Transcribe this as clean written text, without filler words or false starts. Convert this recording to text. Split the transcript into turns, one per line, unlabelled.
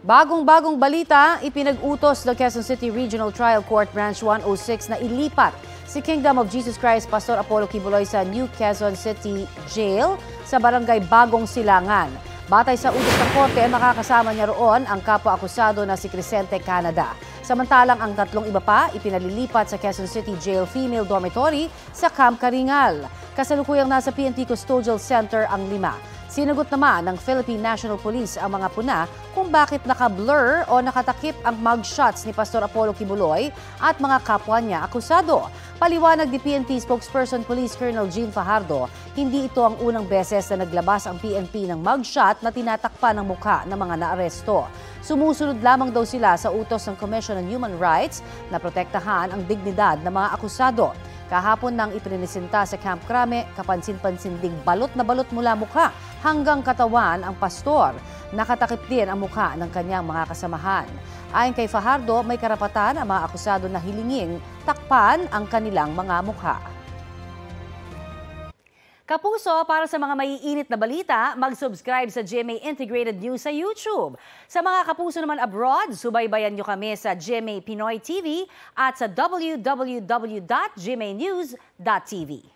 Bagong-bagong balita, ipinag-utos ng Quezon City Regional Trial Court Branch 106 na ilipat si Kingdom of Jesus Christ Pastor Apollo Quiboloy sa New Quezon City Jail sa barangay Bagong Silangan. Batay sa utos ng korte, makakasama niya roon ang kapwa-akusado na si Crescente Canada. Samantalang ang tatlong iba pa ipinalilipat sa Quezon City Jail Female Dormitory sa Camp Karingal. Kasalukuyang nasa PNP Custodial Center ang lima. Sinagot naman ng Philippine National Police ang mga puna kung bakit naka-blur o nakatakip ang mugshots ni Pastor Apollo Quiboloy at mga kapwa niya akusado. Paliwanag ni PNP spokesperson Police Colonel Jean Fajardo, hindi ito ang unang beses na naglabas ang PNP ng mugshot na tinatakpan ng mukha ng mga naaresto. Sumusunod lamang daw sila sa utos ng Commission on Human Rights na protektahan ang dignidad ng mga akusado. Kahapon nang iprinisinta sa Camp Crame, kapansin-pansin ding balot na balot mula mukha hanggang katawan ang pastor. Nakatakip din ang mukha ng kanyang mga kasamahan. Ayon kay Fajardo, may karapatan ang mga akusado na hilinging takpan ang kanilang mga mukha. Kapuso, para sa mga maiinit na balita, mag-subscribe sa GMA Integrated News sa YouTube. Sa mga kapuso naman abroad, subaybayan nyo kami sa GMA Pinoy TV at sa www.gmanews.tv.